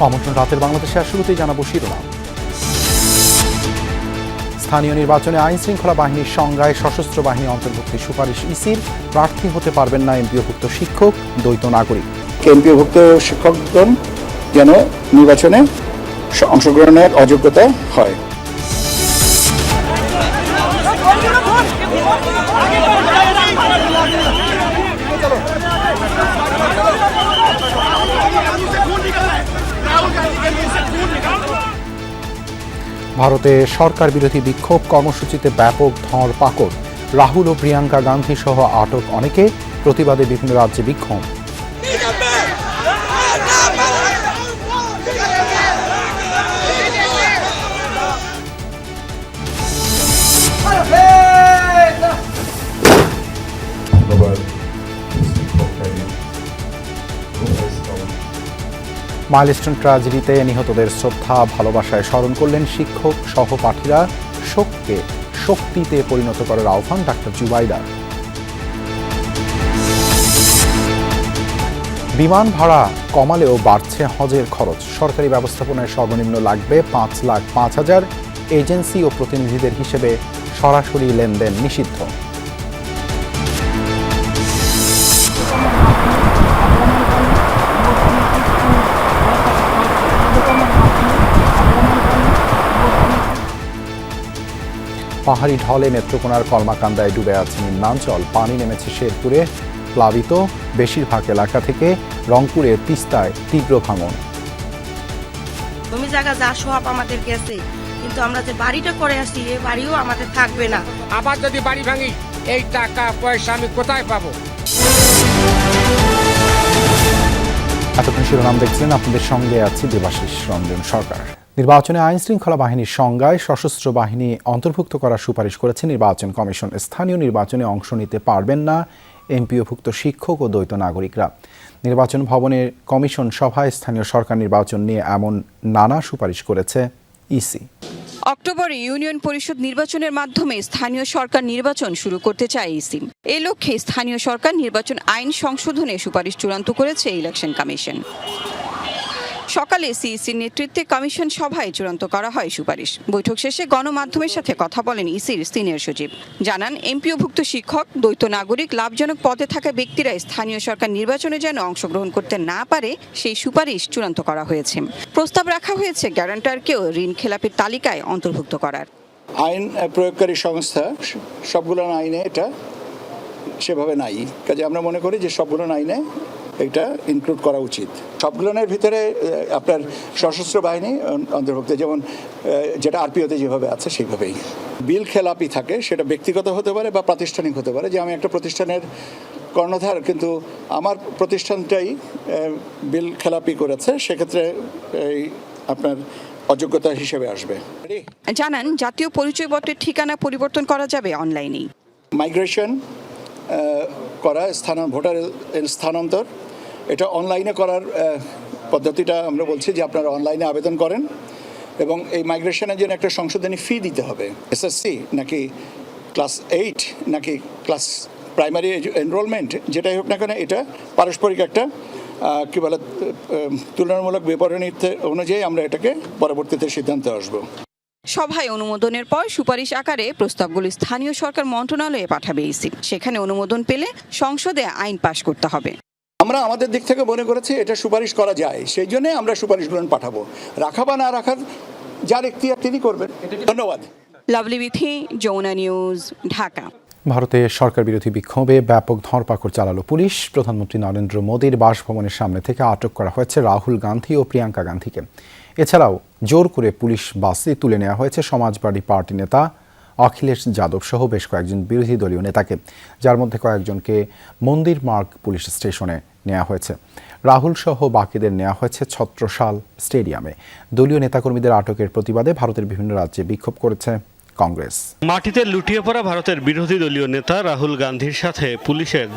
আমন্ত্রণ রাতের বাংলাদেশে আর শুরুতেই জানাবো শিরোনাম। স্থানীয় নির্বাচনে আইন শৃঙ্খলা বাহিনীর সংজ্ঞায় সশস্ত্র বাহিনী অন্তর্ভুক্তি সুপারিশ ইসির। প্রার্থী হতে পারবেন না এমপিওভুক্ত শিক্ষক, দ্বৈত নাগরিক। এমপিওভুক্ত শিক্ষকগণ যেন নির্বাচনে অংশগ্রহণের অযোগ্যতা হয়। ভারতে সরকার বিরোধী বিক্ষোভ কর্মসূচিতে ব্যাপক ধরপাকড়। রাহুল ও প্রিয়াঙ্কা গান্ধী সহ আটক অনেকে। প্রতিবাদে বিভিন্ন রাজ্যে বিক্ষোভ। মাইলস্টোন ট্র্যাজেডিতে নিহতদের শ্রদ্ধা ভালোবাসায় স্মরণ করলেন শিক্ষক সহপাঠীরা। শোককে শক্তিতে পরিণত করার আহ্বান ডাক্তার জুবাইদা। বিমান ভাড়া কমালেও বাড়ছে হজের খরচ। সরকারি ব্যবস্থাপনায় সর্বনিম্ন লাগবে 5,05,000। এজেন্সি ও প্রতিনিধিদের হিসেবে সরাসরি লেনদেন নিষিদ্ধ। পাহাড়ি ঢলে নেত্রকোনার কলমাকান্দায় ডুবে আছে নিম্নাঞ্চল। পানি নেমেছে শেরপুরে, প্লাবিত বেশিরভাগ এলাকা থেকে। রংপুরের তিস্তায় তীব্র ভাঙন। জমি জায়গা যা সব আমাদের গেছে, কিন্তু আমরা যে বাড়িটা করে আসছি এই বাড়িও আমাদের থাকবে না। আবার যদি বাড়ি ভাঙি এই টাকা পয়সা আমি কোথায় পাবো? এতক্ষণ শিরোনাম দেখছিলেন, আপনাদের সঙ্গে আছি দেবাশিস রঞ্জন সরকার। নির্বাচনে আইন শৃঙ্খলা বাহিনীর সংজ্ঞায় সশস্ত্র বাহিনী অন্তর্ভুক্ত করার সুপারিশ করেছে নির্বাচন কমিশন। স্থানীয় নির্বাচনে অংশ নিতে পারবেন না এমপিওভুক্ত শিক্ষক ও দ্বৈত নাগরিকরা। নির্বাচন ভবনের কমিশন সভায় স্থানীয় সরকার নির্বাচন নিয়ে এমন নানা সুপারিশ করেছে ইসি। অক্টোবরে ইউনিয়ন পরিষদ নির্বাচনের মাধ্যমে স্থানীয় সরকার নির্বাচন শুরু করতে চায় ইসি। এই লক্ষ্যে স্থানীয় সরকার নির্বাচন আইন সংশোধনে সুপারিশ চূড়ান্ত করেছে ইলেকশন কমিশন। সকালে সিইসির নেতৃত্বে কমিশন সভায় চূড়ান্ত করা হয় সুপারিশ। বৈঠক শেষে গণমাধ্যমের সাথে কথা বলেন ইসির সিনিয়র সচিব। জানান, এমপিওভুক্ত শিক্ষক, দ্বৈত নাগরিক, লাভজনক পদে থাকা ব্যক্তিরা স্থানীয় সরকার নির্বাচনে যেন অংশগ্রহণ করতে না পারে সেই সুপারিশ চূড়ান্ত করা হয়েছে। প্রস্তাব রাখা হয়েছে গ্যারান্টারকেও ঋণ খেলাপির তালিকায় অন্তর্ভুক্ত করার। আইন প্রয়োগকারী সংস্থা সবগুলো আইনে এটা সেভাবে নাই, কাজে আমরা মনে করি যে সবগুলো আইনে এটা ইনক্লুড করা উচিত। সবগুলোর ভিতরে আপনার সশস্ত্র বাহিনী অন্তর্ভুক্ত, যেমন যেটা আরপিওতে যেভাবে আছে সেইভাবেই। বিল খেলাপি থাকে, সেটা ব্যক্তিগত হতে পারে বা প্রাতিষ্ঠানিক হতে পারে। যে আমি একটা প্রতিষ্ঠানের কর্ণধার, কিন্তু আমার প্রতিষ্ঠানটাই বিল খেলাপি করেছে, সেক্ষেত্রে এই আপনার অযোগ্যতা হিসেবে আসবে। জানান, জাতীয় পরিচয়পত্রের ঠিকানা পরিবর্তন করা যাবে অনলাইনেই। মাইগ্রেশন করা, ভোটারের স্থানান্তর, এটা অনলাইনে করার পদ্ধতিটা আমরা বলছি যে আপনারা অনলাইনে আবেদন করেন এবং এই মাইগ্রেশনের জন্য একটা সংশোধনী ফি দিতে হবে। এসএসসি নাকি ক্লাস 8 নাকি ক্লাস প্রাইমারি এনরোলমেন্ট, যেটাই হোক না কেন, এটা পারস্পরিক একটা কী বলে তুলনামূলক বিবরণী অনুযায়ী আমরা এটাকে পরবর্তীতে সিদ্ধান্তে আসবো। সভায় অনুমোদনের পর সুপারিশ আকারে প্রস্তাবগুলি স্থানীয় সরকার মন্ত্রণালয়ে পাঠাবে ইসি। সেখানে অনুমোদন পেলে সংসদে আইন পাশ করতে হবে। আমরা আমাদের দিক থেকে মনে করেছি এটা সুপারিশ করা যায়, সেই জন্য আমরা সুপারিশগুলো পাঠাবো। রাখা বা না রাখার যার এখতিয়ার তিনি করবেন। ধন্যবাদ। লাভলি বিথি, যমুনা নিউজ, ঢাকা। ভারতে সরকার বিরোধী বিক্ষোভে ব্যাপক ধরপাকড় চালালো পুলিশ। প্রধানমন্ত্রী নরেন্দ্র মোদীর বাসভবনের সামনে থেকে আটক করা হয়েছে রাহুল গান্ধী ও প্রিয়াঙ্কা গান্ধীকে। এছাড়াও জোর করে পুলিশ বাসে তুলে নেওয়া হয়েছে সমাজবাদী পার্টি নেতা অখিলেশ যাদব সহ বেশ কয়েকজন বিরোধী দলীয় নেতাকে, যার মধ্যে কয়েকজনকে মন্দির মার্গ পুলিশ স্টেশনে নেওয়া হয়েছে। রাহুল সহ বাকিদের নেওয়া হয়েছে ছত্রসাল স্টেডিয়ামে। দলীয় নেতাকর্মীদের আটকের প্রতিবাদে ভারতের বিভিন্ন রাজ্যে বিক্ষোভ করেছে কংগ্রেস। মাটিতে লুটিয়ে পড়া ভারতের বিরোধী দলীয় নেতা রাহুল গান্ধীর সাথে পুলিশের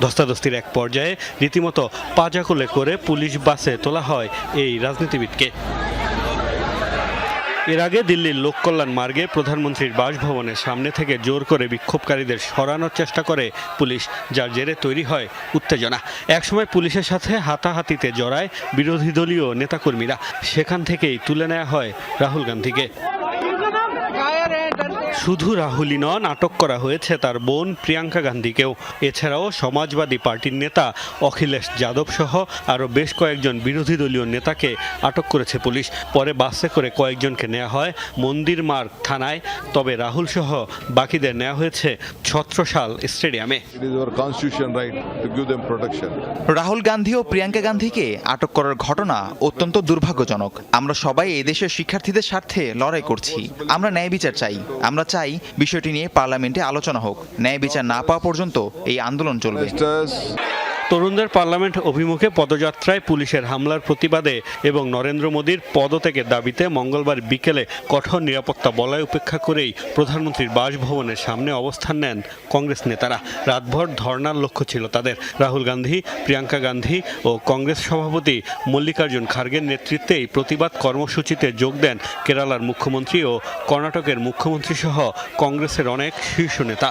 ধস্তাধস্তির এক পর্যায়ে রীতিমতো পাজাকুলে করে পুলিশ বাসে তোলা হয় এই রাজনীতিবিদকে। এর আগে দিল্লির লোককল্যাণ মার্গে প্রধানমন্ত্রীর বাসভবনের সামনে থেকে জোর করে বিক্ষোভকারীদের সরানোর চেষ্টা করে পুলিশ, যার জেরে তৈরি হয় উত্তেজনা। একসময় পুলিশের সাথে হাতাহাতিতে জড়ায় বিরোধী দলীয় নেতাকর্মীরা। সেখান থেকেই তুলে নেওয়া হয় রাহুল গান্ধীকে। শুধু রাহুলই নন, আটক করা হয়েছে তার বোন প্রিয়াঙ্কা গান্ধীকেও। এছাড়াও সমাজবাদী পার্টির নেতা অখিলেশ যাদব সহ আরও বেশ কয়েকজন বিরোধী দলীয় নেতাকে আটক করেছে পুলিশ। পরে বাসে করে কয়েকজনকে নেওয়া হয় মন্দির মার্গ থানায়। তবে রাহুল সহ বাকিদের নেওয়া হয়েছে ছত্রসাল স্টেডিয়ামে। রাহুল গান্ধী ও প্রিয়াঙ্কা গান্ধীকে আটক করার ঘটনা অত্যন্ত দুর্ভাগ্যজনক। আমরা সবাই এই দেশের শিক্ষার্থীদের স্বার্থে লড়াই করছি। আমরা ন্যায় বিচার চাই। আমরা চাই বিষয়টি নিয়ে পার্লামেন্টে আলোচনা হোক। ন্যায় বিচার না পাওয়া পর্যন্ত এই আন্দোলন চলবে। তরুণদের পার্লামেন্ট অভিমুখে পদযাত্রায় পুলিশের হামলার প্রতিবাদে এবং নরেন্দ্র মোদীর পদত্যাগের দাবিতে মঙ্গলবার বিকেলে কঠোর নিরাপত্তা বলয় উপেক্ষা করেই প্রধানমন্ত্রীর বাসভবনের সামনে অবস্থান নেন কংগ্রেস নেতারা। রাতভর ধর্নার লক্ষ্য ছিল তাদের। রাহুল গান্ধী, প্রিয়াঙ্কা গান্ধী ও কংগ্রেস সভাপতি মল্লিকার্জুন খার্গের নেতৃত্বে এই প্রতিবাদ কর্মসূচিতে যোগ দেন কেরালার মুখ্যমন্ত্রী ও কর্ণাটকের মুখ্যমন্ত্রী সহ কংগ্রেসের অনেক শীর্ষ নেতা।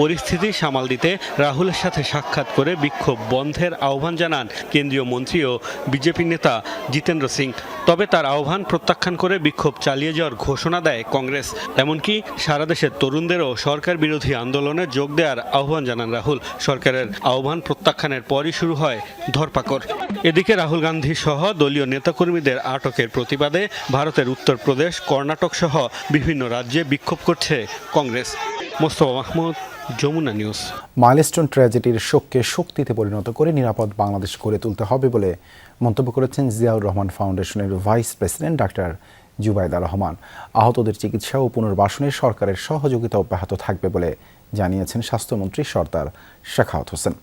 পরিস্থিতি সামাল দিতে রাহুলের সাথে সাক্ষাৎ করে বিক্ষোভ বন্ধের আহ্বান জানান কেন্দ্রীয় মন্ত্রী ও বিজেপি নেতা জিতেন্দ্র সিং। তবে তার আহ্বান প্রত্যাখ্যান করে বিক্ষোভ চালিয়ে যাওয়ার ঘোষণা দেয় কংগ্রেস। এমনকি সারা দেশের তরুণদেরও সরকার বিরোধী আন্দোলনে যোগ দেওয়ার আহ্বান জানান রাহুল। সরকারের আহ্বান প্রত্যাখ্যানের পরই শুরু হয় ধরপাকড়। এদিকে রাহুল গান্ধী সহ দলীয় নেতাকর্মীদের আটকের প্রতিবাদে ভারতের উত্তরপ্রদেশ, কর্ণাটক সহ বিভিন্ন রাজ্যে বিক্ষোভ করছে কংগ্রেস। মোস্তফা মাহমুদ, যমুনা নিউজ। মাইলস্টোন ট্র্যাজেডির শোককে শক্তিতে পরিণত করে নিরাপদ বাংলাদেশ গড়ে তুলতে হবে বলে মন্তব্য করেছেন জিয়াউর রহমান ফাউন্ডেশনের vice president doctor Zubaida Rahman. আহতদের চিকিৎসা ও পুনর্বাসনে সরকারের সহযোগিতা অব্যাহত থাকবে বলে জানিয়েছেন স্বাস্থ্যমন্ত্রী সরদার শেখাওয়াত হোসেন।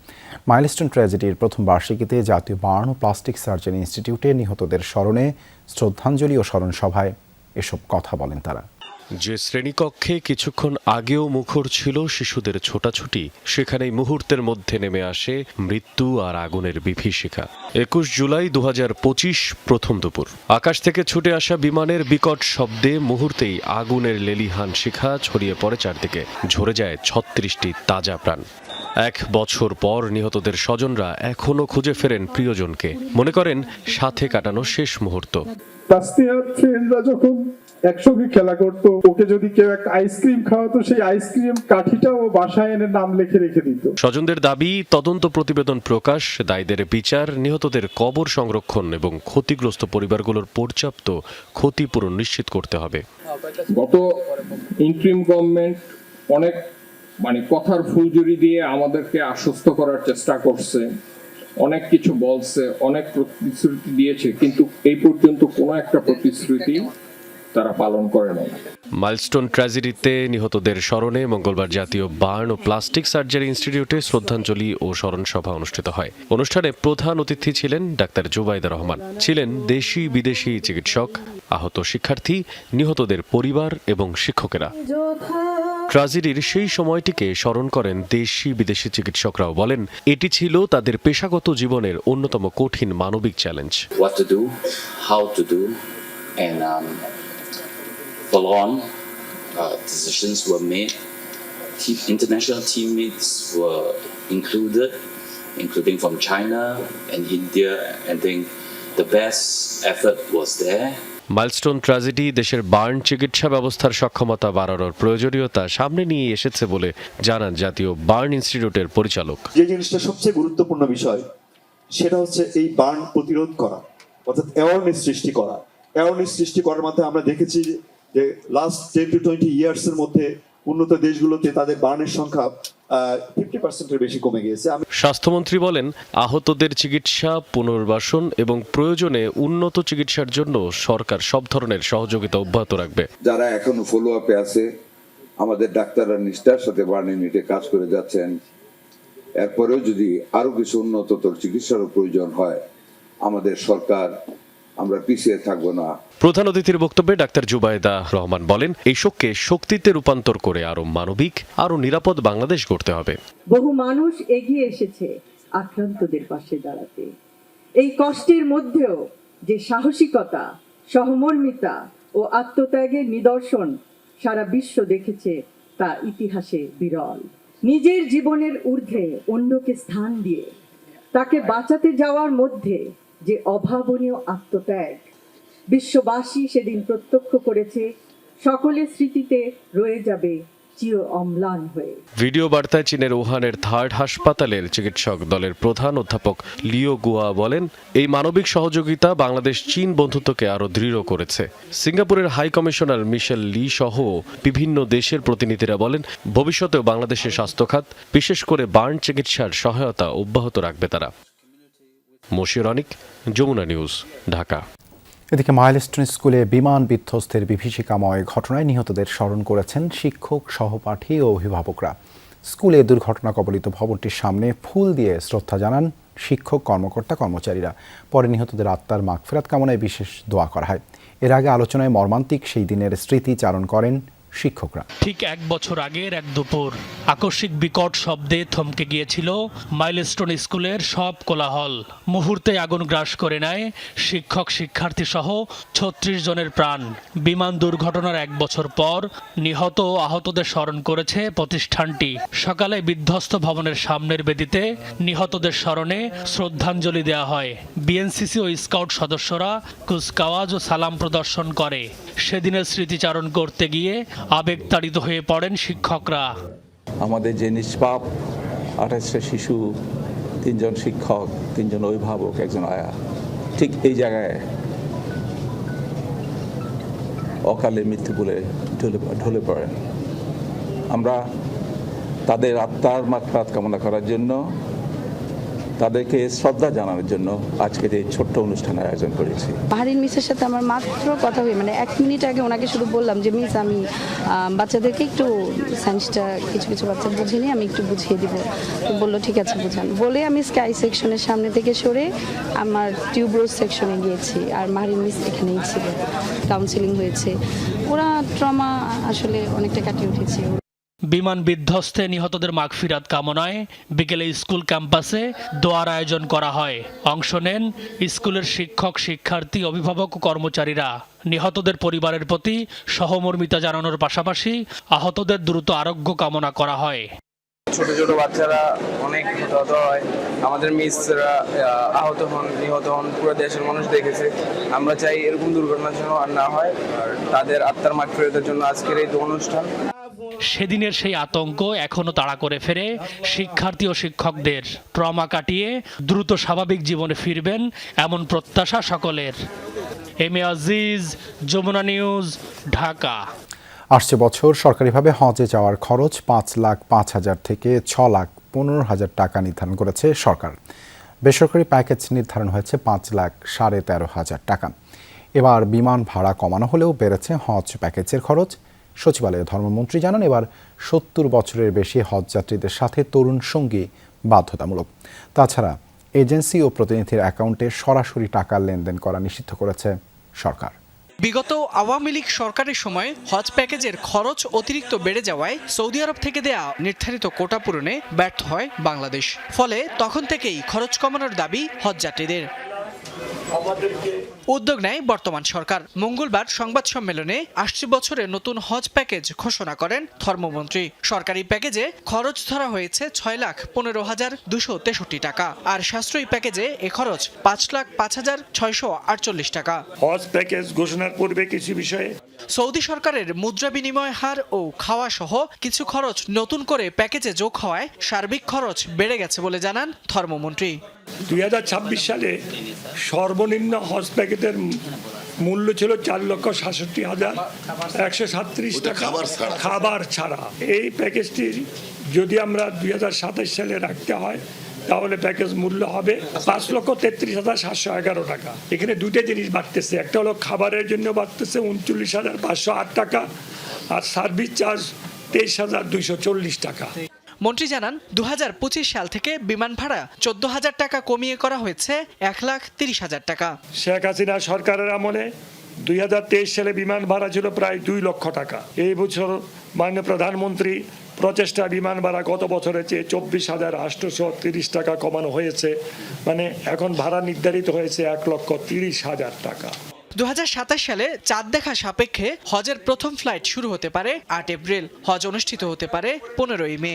মাইলস্টোন ট্র্যাজেডির প্রথম বার্ষিকীতে জাতীয় বার্ন ও প্লাস্টিক সার্জারি ইনস্টিটিউটে নিহতদের স্মরণে শ্রদ্ধাঞ্জলি ও স্মরণ সভায় এসব কথা বলেন তারা। যে শ্রেণীকক্ষে কিছুক্ষণ আগেও মুখর ছিল শিশুদের ছোটাছুটি, সেখানেই মুহূর্তের মধ্যে নেমে আসে মৃত্যু আর আগুনের বিভীষিকা। 21 জুলাই 2025 প্রথম দুপুর। আকাশ থেকে ছুটে আসা বিমানের বিকট শব্দে মুহূর্তেই আগুনের লেলিহান শিখা ছড়িয়ে পড়ে চারদিকে। ঝরে যায় 36টি তাজা প্রাণ। 1 বছর পর নিহতদের স্বজনরা এখনো খুঁজে ফেরেন প্রিয়জনকে, মনে করেন সাথে কাটানো শেষ মুহূর্ত। তাসনিয়ার ফ্রেন্ডরা যখন একসঙ্গে খেলা করতো, ওকে যদি কেউ একটা আইসক্রিম খাওয়াতো, সেই আইসক্রিম কাঠিটাও বাসায় এনে নাম লিখে রেখে দিত। স্বজনদের দাবি, তদন্ত প্রতিবেদন প্রকাশ, দায়ীদের বিচার, নিহতদের কবর সংরক্ষণ এবং ক্ষতিগ্রস্ত পরিবারগুলোর পর্যাপ্ত ক্ষতিপূরণ নিশ্চিত করতে হবে। গত ইন্টারিম গভর্নমেন্ট অনেক কথার ফুলঝুরি দিয়ে আমাদেরকে আশ্বস্ত করার চেষ্টা করছে, অনেক কিছু বলছে, অনেক প্রতিশ্রুতি দিয়েছে, কিন্তু এই পর্যন্ত কোনো একটা প্রতিশ্রুতি তারা পালন করে না। মাইলস্টোন ট্র্যাজেডিতে নিহতদের স্মরণে মঙ্গলবার জাতীয় বার্ন ও প্লাস্টিক সার্জারি ইনস্টিটিউটে শ্রদ্ধাঞ্জলি ও স্মরণ সভা অনুষ্ঠিত হয়। অনুষ্ঠানে প্রধান অতিথি ছিলেন ডাক্তার জুবাইদা রহমান। ছিলেন দেশি বিদেশি চিকিৎসক, আহত শিক্ষার্থী, নিহতদের পরিবার এবং শিক্ষকেরা। ট্র্যাজেডির সেই সময়টিকে স্মরণ করেন দেশি বিদেশি চিকিৎসকরাও। বলেন, এটি ছিল তাদের পেশাগত জীবনের অন্যতম কঠিন মানবিক challenge. Follow-on decisions were made. International teammates were including from China and India, and I think the best effort was there. Milestone tragedy দেশের বার্ন চিকিৎসা ব্যবস্থার সক্ষমতা বাড়ানোর প্রয়োজনীয়তা সামনে নিয়ে এসেছে বলে জানান জাতীয় বার্ন ইনস্টিটিউটের পরিচালক। যে জিনিসটা সবচেয়ে গুরুত্বপূর্ণ বিষয়, সেটা হচ্ছে এই বার্ন প্রতিরোধ করা, অর্থাৎ অ্যাওয়ারনেস সৃষ্টি করা। অ্যাওয়ারনেস সৃষ্টি করার মাধ্যমে আমরা দেখেছি যে লাস্ট 10 to 20 ইয়ার্সের মধ্যে উন্নত দেশগুলোতে তাদের বার্নের সংখ্যা 50% বেশি কমে গিয়েছে। স্বাস্থ্যমন্ত্রী বলেন, আহতদের চিকিৎসা, পুনর্বাসন এবং প্রয়োজনে উন্নত চিকিৎসার জন্য সরকার সব ধরনের সহযোগিতা অব্যাহত রাখবে। যারা এখন ফলো আপে আছে, আমাদের ডাক্তাররা নিষ্ঠার সাথে বার্ন ইউনিটে কাজ করে যাচ্ছেন। এরপরেও যদি আরো কিছু উন্নততর চিকিৎসার প্রয়োজন হয়, আমাদের সরকার, আমরা পিছিয়ে থাকবো না। প্রধান অতিথির বক্তব্যে ডাক্তার জুবাইদা রহমান বলেন, এই শোককে শক্তিতে রূপান্তর করে আরো মানবিক, আরো নিরাপদ বাংলাদেশ গড়তে হবে। বহু মানুষ এগিয়ে এসেছে আক্রান্তদের পাশে দাঁড়াতে। এই কষ্টের মধ্যেও যে সাহসিকতা, সহমর্মিতা ও আত্মত্যাগের নিদর্শন সারা বিশ্ব দেখেছে, তা ইতিহাসে বিরল। নিজের জীবনের ঊর্ধ্বে অন্যকে স্থান দিয়ে তাকে বাঁচাতে যাওয়ার মধ্যে যে অভাবনীয় আত্মত্যাগ বিশ্ববাসী সেদিন প্রত্যক্ষ করেছে, সকলের স্মৃতিতে রয়ে যাবে চির অম্লান হয়ে। ভিডিও বার্তায় চীনের উহানের থার্ড হাসপাতালের চিকিৎসক দলের প্রধান অধ্যাপক লিও গুয়া বলেন, এই মানবিক সহযোগিতা বাংলাদেশ চীন বন্ধুত্বকে আরও দৃঢ় করেছে। সিঙ্গাপুরের হাই কমিশনার মিশেল লি সহ বিভিন্ন দেশের প্রতিনিধিরা বলেন, ভবিষ্যতেও বাংলাদেশের স্বাস্থ্য খাত, বিশেষ করে বার্ন চিকিৎসার সহায়তা অব্যাহত রাখবে তারা। মশিউর অনিক, যমুনা নিউজ, ঢাকা। এদিকে মাইলস্টোন স্কুলে বিমান বিধ্বস্তের বিভীষিকাময় ঘটনায় নিহতদের স্মরণ করেছেন শিক্ষক, সহপাঠী ও অভিভাবকরা। স্কুলে দুর্ঘটনা কবলিত ভবনটির সামনে ফুল দিয়ে শ্রদ্ধা জানান শিক্ষক, কর্মকর্তা, কর্মচারীরা। পরে নিহতদের আত্মার মাগফিরাত কামনায় বিশেষ দোয়া করা হয়। এর আগে আলোচনায় মর্মান্তিক সেই দিনের স্মৃতিচারণ করেন শিক্ষকরা। ঠিক 1 বছর আগের এক দুপুর আকস্মিক বিকট শব্দে থমকে গিয়েছিল মাইলস্টোন স্কুলের সব কোলাহল। মুহূর্তে আগুন গ্রাস করে নেয় শিক্ষক, শিক্ষার্থী সহ 36 জনের প্রাণ। বিমান দুর্ঘটনার 1 বছর পর নিহত ও আহতদের স্মরণ করেছে প্রতিষ্ঠানটি। সকালে বিধ্বস্ত ভবনের সামনের বেদিতে নিহতদের স্মরণে শ্রদ্ধাঞ্জলি দেওয়া হয়। বিএনসিসি ও স্কাউট সদস্যরা কুচকাওয়াজ ও সালাম প্রদর্শন করে। সেদিনের স্মৃতিচারণ করতে গিয়ে আবেগতাড়িত হয়ে পড়েন শিক্ষকরা। আমাদের যে নিষ্পাপ 28টা শিশু, 3 জন শিক্ষক, 3 জন অভিভাবক, 1 জন আয়া, ঠিক এই জায়গায় অকালে মৃত্যু বলে ঢলে পড়েন। আমরা তাদের আত্মার মাগফিরাত কামনা করার জন্য, তাদেরকে শ্রদ্ধা জানানোর জন্য আজকের এই ছোট্ট অনুষ্ঠানের আয়োজন করেছি। মাহরিন মিসের সাথে আমার মাত্র কথা হয়ে 1 মিনিট আগে ওনাকে শুধু বললাম যে মিস, আমি বাচ্চাদেরকে একটু সায়েন্সটা কিছু বাচ্চা বুঝিনি, আমি একটু বুঝিয়ে দিব। তো বললো ঠিক আছে বুঝান। বলে আমি স্কাই সেকশনের সামনে থেকে সরে আমার টিউবরোজ সেকশনে গিয়েছি। আর মাহরিন মিস এখানেই ছিল, কাউন্সিলিং হয়েছে, ওরা ট্রমা আসলে অনেকটা কাটিয়ে উঠেছে। বিমান বিধ্বস্তে নিহতদের মাগফিরাত কামনায় বিকেলে স্কুল ক্যাম্পাসে দোয়ার আয়োজন করা হয়। অংশ নেন স্কুলের শিক্ষক, শিক্ষার্থী, অভিভাবক ও কর্মচারীরা। নিহতদের পরিবারের প্রতি সহমর্মিতা জানানোর পাশাপাশি আহতদের দ্রুত আরোগ্য কামনা করা হয়। ছোট ছোট বাচ্চারা অনেক হতাহত হয়, আমাদের মিসরা আহত হন, নিহত হন, পুরো দেশের মানুষ দেখেছে। আমরা চাই এরকম দুর্ঘটনা যেন আর না হয়, আর তাদের আত্মার মাগফিরাতের জন্য আজকের এই অনুষ্ঠান। সেদিনের সেই আতঙ্ক এখনো তাড়া করে ফেরে শিক্ষার্থী ও শিক্ষকদের। ট্রমা কাটিয়ে দ্রুত স্বাভাবিক জীবনে ফিরবেন এমন প্রত্যাশা সকলের। M A Aziz, Jamuna news, Dhaka. আসছে বছর সরকারিভাবে হজে যাওয়ার খরচ 5,05,000 থেকে 6,15,000 টাকা নির্ধারণ করেছে সরকার। বেসরকারি প্যাকেজ নির্ধারণ হয়েছে 5,13,500 টাকা। এবার বিমান ভাড়া কমানো হলেও বেড়েছে হজ প্যাকেজের খরচ। সচিবালয়ে ধর্মমন্ত্রী জানান, এবার 70 বছরের বেশি হজযাত্রীদের সাথে তরুণ সঙ্গী বাধ্যতামূলক। তাছাড়া এজেন্সি ও প্রতিনিধির অ্যাকাউন্টে সরাসরি টাকার লেনদেন করা নিষিদ্ধ করেছে সরকার। বিগত আওয়ামী লীগ সরকারের সময় হজ প্যাকেজের খরচ অতিরিক্ত বেড়ে যাওয়ায় সৌদি আরব থেকে দেয়া নির্ধারিত কোটা পূরণে ব্যর্থ হয় বাংলাদেশ। ফলে তখন থেকেই খরচ কমানোর দাবি হজযাত্রীদের। উদ্যোগ নেয় বর্তমান সরকার। মঙ্গলবার সংবাদ সম্মেলনে আসছে বছরের নতুন হজ প্যাকেজ ঘোষণা করেন ধর্মমন্ত্রী। সরকারি প্যাকেজে খরচ ধরা হয়েছে 6,15,263 টাকা, আর সাশ্রয়ী প্যাকেজে এ খরচ 5,05,648 টাকা। হজ প্যাকেজ ঘোষণার পূর্বে কিছু বিষয়ে সৌদি সরকারের মুদ্রা বিনিময় হার ও খাওয়া সহ কিছু খরচ নতুন করে প্যাকেজে যোগ হওয়ায় সার্বিক খরচ বেড়ে গেছে বলে জানান ধর্মমন্ত্রী। 2026 সালে সর্বনিম্ন হজ প্যাকেজের মূল্য ছিল 4,67,137 টাকা খাবার ছাড়া। এই প্যাকেজটি যদি আমরা 2027 সালে রাখতে হয় তাহলে প্যাকেজ মূল্য হবে 5,33,711 টাকা। এখানে দুটো জিনিস বাড়তেছে, একটা হলো খাবারের জন্য বাড়তেছে 39,508 টাকা, আর সার্ভিস চার্জ 23,240 টাকা। মন্ত্রী জানান, 2025 সাল থেকে বিমান ভাড়া 14,000 টাকা কমিয়ে করা হয়েছে 1,30,000 টাকা। শেখ হাসিনা সরকারের আমলে 2023 সালে বিমান ভাড়া ছিল প্রায় 2 লক্ষ টাকা। এই বছর মাননীয় প্রধানমন্ত্রী প্রচেষ্টা বিমান ভাড়া গত বছরের চেয়ে 24,830 টাকা কমানো হয়েছে, মানে এখন ভাড়া নির্ধারিত হয়েছে 1,30,000 টাকা। 2027 সালে চাঁদ দেখা সাপেক্ষে হজের প্রথম ফ্লাইট শুরু হতে পারে 8 এপ্রিল, হজ অনুষ্ঠিত হতে পারে 15ই মে।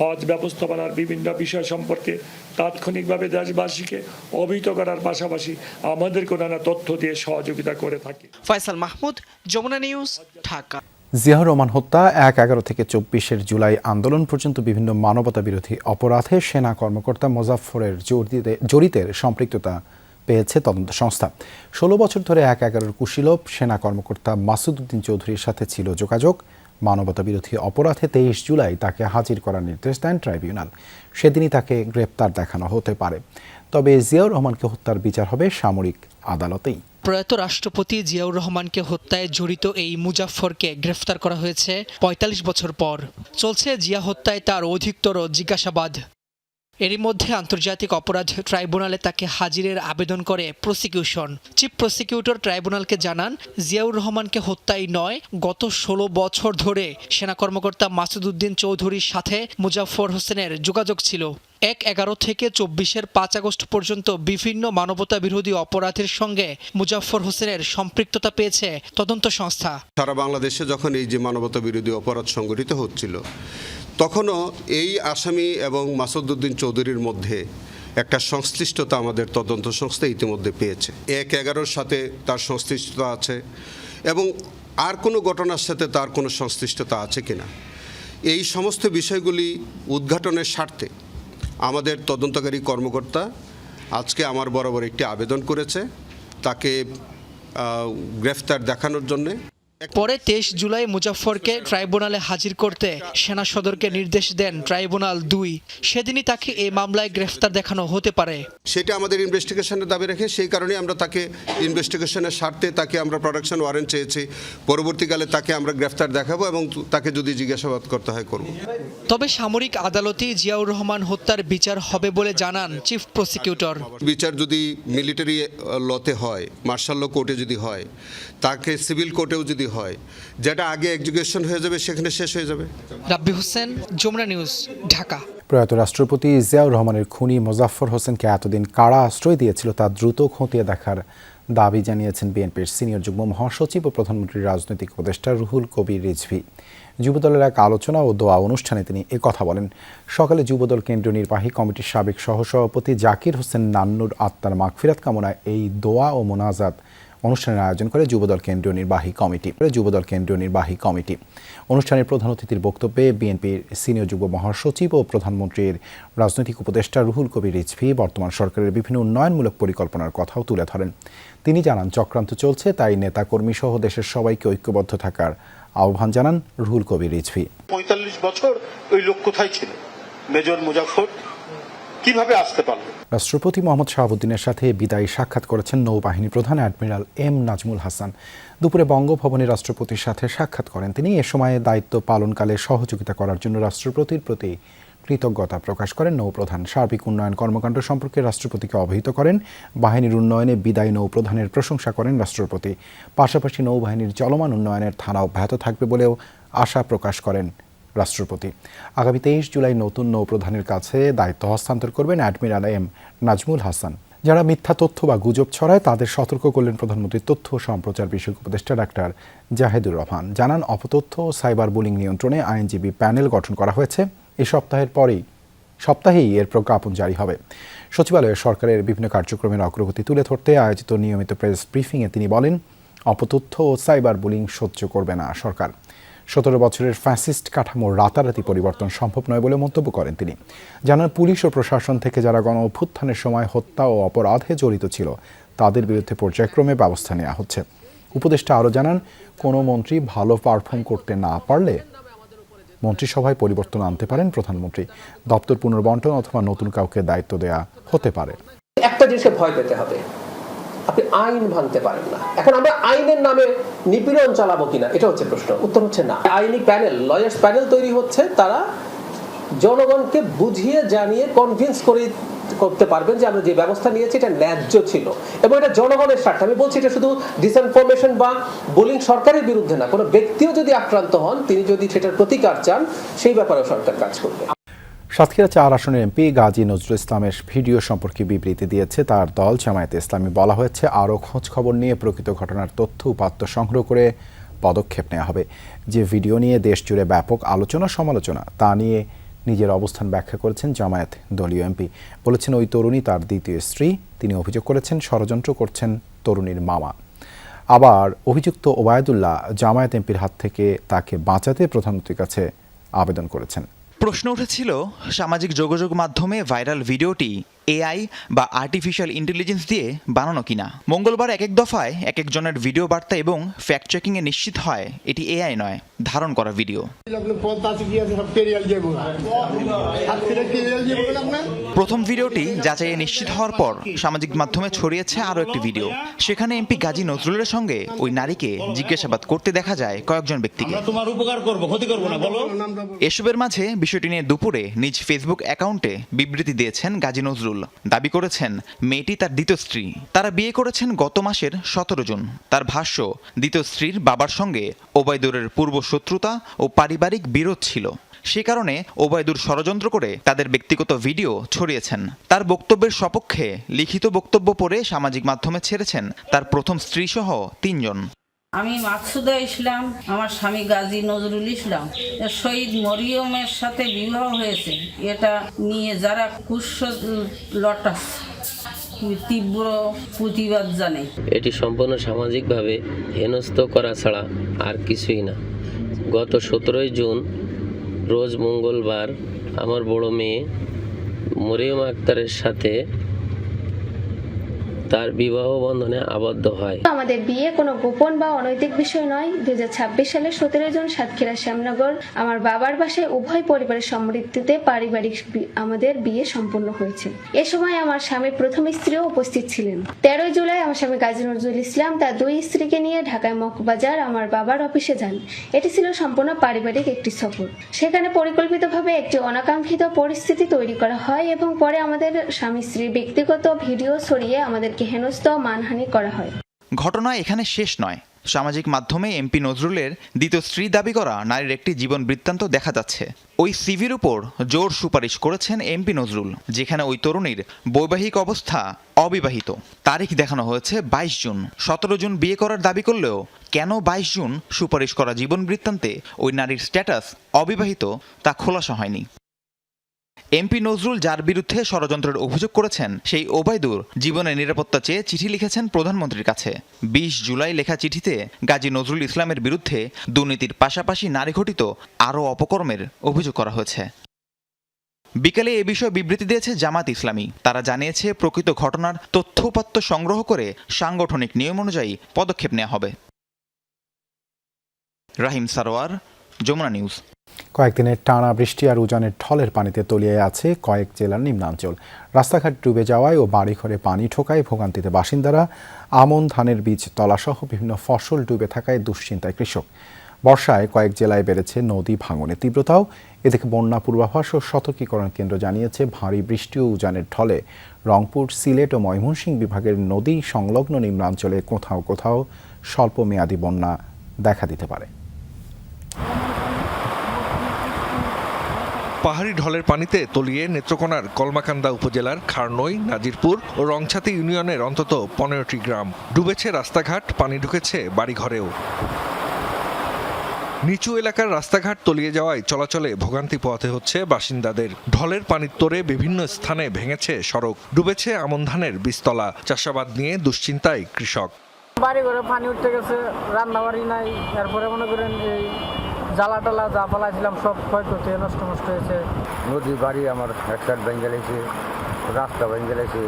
হজ ব্যবস্থাপনার বিভিন্ন বিষয় সম্পর্কে তাৎক্ষণিকভাবে দেশবাসীকে অবহিত করার পাশাপাশি আমাদেরকে নানা তথ্য দিয়ে সহযোগিতা করে থাকি। ফয়সাল মাহমুদ, যমুনা নিউজ, ঢাকা। জিয়াউর রহমান হত্যা 1-11 থেকে 24 জুলাই আন্দোলন পর্যন্ত বিভিন্ন মানবতা বিরোধী অপরাধে সেনা কর্মকর্তা মোজাফফরের জড়িতের সম্পৃক্ততা পেয়েছে তদন্ত সংস্থা। 16 বছর ধরে 1-11 কুশীলব সেনা কর্মকর্তা মাসুদ উদ্দিন চৌধুরীর সাথে ছিল যোগাযোগ। মানবতা বিরোধী অপরাধে 23 জুলাই তাকে হাজির করার নির্দেশ দেন ট্রাইব্যুনাল। সেদিনই তাকে গ্রেপ্তার দেখানো হতে পারে, তবে জিয়াউর রহমানকে হত্যার বিচার হবে সামরিক আদালতেই। প্রয়াত রাষ্ট্রপতি জিয়াউর রহমানকে হত্যায় জড়িত এই মুজাফফরকে গ্রেফতার করা হয়েছে 45 বছর পর। চলছে জিয়া হত্যায় তার অধিকতর জিজ্ঞাসাবাদ। এরই মধ্যে আন্তর্জাতিক অপরাধ ট্রাইব্যুনালে তাকে হাজিরের আবেদন করে প্রসিকিউশন। চিফ প্রসিকিউটর ট্রাইব্যুনালকে জানান, জিয়াউর রহমানকে হত্যাই নয়, গত 16 বছর ধরে সেনা কর্মকর্তা মাসুদ উদ্দিন চৌধুরীর সাথে মুজাফফর হোসেনের যোগাযোগ ছিল। 1-11 থেকে 24-এর 5 আগস্ট পর্যন্ত বিভিন্ন মানবতা বিরোধী অপরাধের সঙ্গে মুজাফফর হোসেনের সম্পৃক্ততা পেয়েছে তদন্ত সংস্থা। সারা বাংলাদেশে যখন এই যে মানবতা বিরোধী অপরাধ সংগঠিত হচ্ছিল, তখনও এই আসামি এবং মাসুদ উদ্দিন চৌধুরীর মধ্যে একটা সংশ্লিষ্টতা আমাদের তদন্ত সংস্থা ইতিমধ্যে পেয়েছে। 1-11-র সাথে তার সংশ্লিষ্টতা আছে এবং আর কোনো ঘটনার সাথে তার কোনো সংশ্লিষ্টতা আছে কিনা, এই সমস্ত বিষয়গুলি উদ্ঘাটনের স্বার্থে আমাদের তদন্তকারী কর্মকর্তা আজকে আমার বরাবর একটি আবেদন করেছে তাকে গ্রেফতার দেখানোর জন্যে। পরে 23 জুলাই মুজাফফরকে ট্রাইব্যুনালে হাজির করতে সেনা সদরকে নির্দেশ দেন ট্রাইব্যুনাল 2। সেদিনই তাকে এই মামলায় গ্রেফতার দেখানো হতে পারে। সেটা আমাদের ইনভেস্টিগেশনের দাবি রেখে সেই কারণে আমরা তাকে ইনভেস্টিগেশনের স্বার্থে তাকে আমরা প্রোডাকশন ওয়ারেন্ট চেয়েছি। পরবর্তীকালে তাকে আমরা গ্রেফতার দেখাবো এবং তাকে যদি জিজ্ঞাসাবাদ করতে হয় করব। তবে সামরিক আদালতেই জিয়াউর রহমান হত্যার বিচার হবে বলে জানান চিফ প্রসিকিউটর। বিচার যদি মিলিটারি লতে হয়, মার্শাল ল কোর্টে যদি হয়, তাকে সিভিল কোর্টেও যদি হয়, যেটা আগে এক্সিকিউশন হয়ে যাবে সেখানে শেষ হয়ে যাবে। রাব্বি হোসেন, যমুনা নিউজ, ঢাকা। প্রয়াত রাষ্ট্রপতি জিয়াউর রহমানের খুনি মোজাফফর হোসেনকে এতদিন কারা আশ্রয় দিয়েছিল তা দ্রুত খতিয়ে দেখার দাবি জানিয়েছেন বিএনপির সিনিয়র যুগ্ম মহাসচিব ও প্রধানমন্ত্রীর রাজনৈতিক উপদেষ্টা রুহুল কবির রিজভী। যুবদলের এক আলোচনা ও দোয়া অনুষ্ঠানে তিনি একথা বলেন। সকালে যুবদল কেন্দ্রীয় নির্বাহী কমিটির সাবেক সহসভাপতি জাকির হোসেন নান্নুর আত্মার মাগফিরাত কামনায় এই দোয়া ও মোনাজাত অনুষ্ঠানের আয়োজন করে যুবদল কেন্দ্রীয় নির্বাহী কমিটি। অনুষ্ঠানের প্রধান অতিথির বক্তব্যে বিএনপির সিনিয়র যুগ্ম মহাসচিব ও প্রধানমন্ত্রীর রাজনৈতিক উপদেষ্টা রুহুল কবির রিজভী বর্তমান সরকারের বিভিন্ন উন্নয়নমূলক পরিকল্পনার কথাও তুলে ধরেন। তিনি জানান, চক্রান্ত চলছে, তাই নেতাকর্মী সহ দেশের সবাইকে ঐক্যবদ্ধ থাকার আহ্বান জানান রুহুল কবির রিজভী। 45 বছর ওই লোক কোথায় ছিল? মেজর মুজাফফর কিভাবে আসতে পারল? রাষ্ট্রপতি মোহাম্মদ শাহাবুদ্দিনের সাথে বিদায়ী সাক্ষাৎ করেছেন নৌবাহিনী প্রধান অ্যাডমিরাল এম নাজমুল হাসান। দুপুরে বঙ্গভবনে রাষ্ট্রপতির সাথে সাক্ষাৎ করেন তিনি। এ সময় দায়িত্ব পালনকালে সহযোগিতা করার জন্য রাষ্ট্রপতির প্রতি কৃতজ্ঞতা প্রকাশ করেন নৌপ্রধান। সার্বিক উন্নয়ন কর্মকাণ্ড সম্পর্কে রাষ্ট্রপতিকে অবহিত করেন। বাহিনীর উন্নয়নে বিদায়ী নৌপ্রধানের প্রশংসা করেন রাষ্ট্রপতি। পাশাপাশি নৌবাহিনীর চলমান উন্নয়নের ধারা অব্যাহত থাকবে বলেও আশা প্রকাশ করেন রাষ্ট্রপতি। আগামী 23 জুলাই নতুন নৌপ্রধানের কাছে দায়িত্ব হস্তান্তর করবেন অ্যাডমিরাল এম নাজমুল হাসান। যারা মিথ্যা তথ্য বা গুজব ছড়ায় তাদের সতর্ক করলেন প্রধানমন্ত্রীর তথ্য ও সম্প্রচার বিষয়ক উপদেষ্টা ডাক্তার জাহেদুর রহমান। জানান, অপতথ্য ও সাইবার বুলিং নিয়ন্ত্রণে আইনজীবী প্যানেল গঠন করা হয়েছে। এই সপ্তাহেই এর প্রজ্ঞাপন জারি হবে। সচিবালয়ে সরকারের বিভিন্ন কার্যক্রমের অগ্রগতি তুলে ধরতে আয়োজিত নিয়মিত প্রেস ব্রিফিংয়ে তিনি বলেন, অপতথ্য ও সাইবার বুলিং সহ্য করবে না সরকার। 17 বছরের ফ্যাসিস্ট কাঠামোর রাতারাতি পরিবর্তন সম্ভব নয় বলে মন্তব্য করেন তিনি। জানান, পুলিশ ও প্রশাসন থেকে যারা গণ অভ্যুত্থানের সময় হত্যা ও অপরাধে জড়িত ছিল তাদের বিরুদ্ধে পর্যায়ক্রমে ব্যবস্থা নেওয়া হচ্ছে। উপদেষ্টা আরও জানান, কোনো মন্ত্রী ভালো পারফর্ম করতে না পারলে মন্ত্রিসভায় পরিবর্তন আনতে পারেন প্রধানমন্ত্রী। দপ্তর পুনর্বন্টন অথবা নতুন কাউকে দায়িত্ব দেয়া হতে পারে। একটা জিনিসকে ভয় পেতে হবে, আপনি আইন ভাঙতে পারেন না। এখন আমরা আইনের নামে নিপীড়ন চালাবো কিনা, এটা হচ্ছে প্রশ্ন। উত্তর হচ্ছে না। আইনি প্যানেল, লয়ার্স প্যানেল তৈরি হচ্ছে, তারা জনগণকে বুঝিয়ে জানিয়ে কনভিন্স করতে পারবেন যে আমরা যে ব্যবস্থা নিয়েছি এটা ন্যায্য ছিল এবং এটা জনগণের স্বার্থে। আমি বলছি এটা শুধু ডিসইনফরমেশন বা বুলিং সরকারের বিরুদ্ধে না, কোনো ব্যক্তিও যদি আক্রান্ত হন, তিনি যদি সেটার প্রতিকার চান, সেই ব্যাপারেও সরকার কাজ করবে। সাতক্ষীরা 4 আসনের এমপি গাজী নজরুল ইসলামের ভিডিও সম্পর্কে বিবৃতি দিয়েছে তার দল জামায়াতে ইসলামী। বলা হয়েছে আরও খোঁজ খবর নিয়ে প্রকৃত ঘটনার তথ্য উপাত্ত সংগ্রহ করে পদক্ষেপ নেওয়া হবে। যে ভিডিও নিয়ে দেশ জুড়ে ব্যাপক আলোচনা সমালোচনা তা নিয়ে নিজের অবস্থান ব্যাখ্যা করেছেন জামায়াত দলীয় এমপি। বলেছেন ওই তরুণী তার দ্বিতীয় স্ত্রী। তিনি অভিযোগ করেছেন ষড়যন্ত্র করছেন তরুণীর মামা। আবার অভিযুক্ত ওবায়দুল্লাহ জামায়াত এমপির হাত থেকে তাকে বাঁচাতে প্রধানমন্ত্রীর কাছে আবেদন করেছেন। প্রশ্ন উঠেছিল সামাজিক যোগাযোগ মাধ্যমে ভাইরাল ভিডিওটি এআই বা আর্টিফিশিয়াল ইন্টেলিজেন্স দিয়ে বানানো কিনা। মঙ্গলবার এক দফায় এক একজনের ভিডিও বার্তা এবং ফ্যাক্ট চেকিংয়ে নিশ্চিত হয় এটি এআই নয়, ধারণ করা ভিডিও। প্রথম ভিডিওটি যাচাইয়ে নিশ্চিত হওয়ার পর সামাজিক মাধ্যমে ছড়িয়েছে আরও একটি ভিডিও। সেখানে এমপি গাজী নজরুলের সঙ্গে ওই নারীকে জিজ্ঞাসাবাদ করতে দেখা যায় কয়েকজন ব্যক্তিকে। এসবের মাঝে বিষয়টি নিয়ে দুপুরে নিজ ফেসবুক অ্যাকাউন্টে বিবৃতি দিয়েছেন গাজী নজরুল। দাবি করেছেন মেয়েটি তার দ্বিতীয় স্ত্রী। তারা বিয়ে করেছেন গত মাসের 17 জুন। তার ভাষ্য, দ্বিতীয় স্ত্রীর বাবার সঙ্গে ওবায়দুরের পূর্ব শত্রুতা ও পারিবারিক বিরোধ ছিল। সে কারণে ওবায়দুর ষড়যন্ত্র করে তাদের ব্যক্তিগত ভিডিও ছড়িয়েছেন। তার বক্তব্যের সপক্ষে লিখিত বক্তব্য পড়ে সামাজিক মাধ্যমে ছেড়েছেন তার প্রথম স্ত্রী সহ 3 জন। আমি মাকসুদা ইসলাম, আমার স্বামী গাজী নজরুল ইসলাম, শহীদ মরিয়মের সাথে বিবাহ হয়েছে। এটা নিয়ে যারা কুৎসলটা তীব্র প্রতিবাদ জানাই। এটি সম্পূর্ণ সামাজিকভাবে হেনস্থ করা ছাড়া আর কিছুই না। গত 17 জুন রোজ মঙ্গলবার আমার বড় মেয়ে মরিয়ম আক্তারের সাথে তার বিবাহ বন্ধনে আবদ্ধ হয়। আমাদের বিয়ে কোনো গোপন বা অনৈতিক বিষয় নয়। 2026 সালের 17 জুন সাতক্ষীরা শ্যামনগর আমার বাবার বাসায় উভয় পরিবারের সম্মতিতে পারিবারিক আমাদের বিয়ে সম্পন্ন হয়েছে। এ সময় আমার স্বামীর প্রথম স্ত্রীও উপস্থিত ছিলেন। 13 জুলাই আমার স্বামী গাজী নজরুল ইসলাম তার 2 স্ত্রীকে নিয়ে ঢাকায় মগবাজার আমার বাবার অফিসে যান। এটি ছিল সম্পূর্ণ পারিবারিক একটি সফর। সেখানে পরিকল্পিতভাবে একটি অনাকাঙ্ক্ষিত পরিস্থিতি তৈরি করা হয় এবং পরে আমাদের স্বামী স্ত্রীর ব্যক্তিগত ভিডিও ছড়িয়ে আমাদের হেনস্থ মানহানি করা হয়। ঘটনা এখানে শেষ নয়। সামাজিক মাধ্যমে এমপি নজরুলের দ্বিতীয় স্ত্রী দাবি করা নারীর একটি জীবন বৃত্তান্ত দেখা যাচ্ছে। ওই সিভির উপর জোর সুপারিশ করেছেন এমপি নজরুল, যেখানে ওই তরুণীর বৈবাহিক অবস্থা অবিবাহিত। তারিখ দেখানো হয়েছে 22 জুন। 17 জুন বিয়ে করার দাবি করলেও কেন 22 জুন সুপারিশ করা জীবন বৃত্তান্তে ওই নারীর স্ট্যাটাস অবিবাহিত তা খোলাসা হয়নি। এমপি নজরুল যার বিরুদ্ধে ষড়যন্ত্রের অভিযোগ করেছেন সেই ওবায়দুর জীবনের নিরাপত্তা চেয়ে চিঠি লিখেছেন প্রধানমন্ত্রীর কাছে। 20 জুলাই লেখা চিঠিতে গাজী নজরুল ইসলামের বিরুদ্ধে দুর্নীতির পাশাপাশি নারী ঘটিত আরও অপকর্মের অভিযোগ করা হয়েছে। বিকেলে এ বিষয়ে বিবৃতি দিয়েছে জামাত ইসলামী। তারা জানিয়েছে প্রকৃত ঘটনার তথ্য উপাত্ত সংগ্রহ করে সাংগঠনিক নিয়ম অনুযায়ী পদক্ষেপ নেওয়া হবে। রাহিম সারোয়ার, যমুনা নিউজ। কয়েকদিনের টানা বৃষ্টি আর উজানের ঢলের পানিতে তলিয়ে আছে কয়েক জেলার নিম্নাঞ্চল। রাস্তাঘাট ডুবে যাওয়ায় ও বাড়িঘরে পানি ঢোকায় ভোগান্তিতে বাসিন্দারা। আমন ধানের বীজ তলাসহ বিভিন্ন ফসল ডুবে থাকায় দুশ্চিন্তায় কৃষক। বর্ষায় কয়েক জেলায় বেড়েছে নদী ভাঙনের তীব্রতাও। এদিকে বন্যা পূর্বাভাস ও সতর্কীকরণ কেন্দ্র জানিয়েছে ভারী বৃষ্টি ও উজানের ঢলে রংপুর, সিলেট ও ময়মনসিংহ বিভাগের নদী সংলগ্ন নিম্নাঞ্চলে কোথাও কোথাও স্বল্প মেয়াদী বন্যা দেখা দিতে পারে। পাহাড়ি ঢলের পানিতে তলিয়ে নেত্রকোনার কলমাকান্দা উপজেলার খারনই, নাজিরপুর ও রংছাতি ইউনিয়নের অন্তত 15টি গ্রাম। ডুবেছে রাস্তাঘাট, পানি ঢুকেছে বাড়িঘরেও। নিচু এলাকার রাস্তাঘাট তলিয়ে যাওয়ায় চলাচলে ভোগান্তি পোহাতে হচ্ছে বাসিন্দাদের। ঢলের পানির তোড়ে বিভিন্ন স্থানে ভেঙেছে সড়ক, ডুবেছে আমন ধানের বীজতলা। চাষাবাদ নিয়ে দুশ্চিন্তায় কৃষক। বাড়ি ঘরে পানি উঠতে গেছে, রান্না বাড়ি নাই, এরপরে মনে করেন এই জ্বালা টালা যা পালাইছিলাম সব ক্ষয়ক্ষতি নষ্ট হয়েছে। নদী বাড়ি আমার এক সাইড ভেঙে গেছে, রাস্তা ভেঙে গেছে,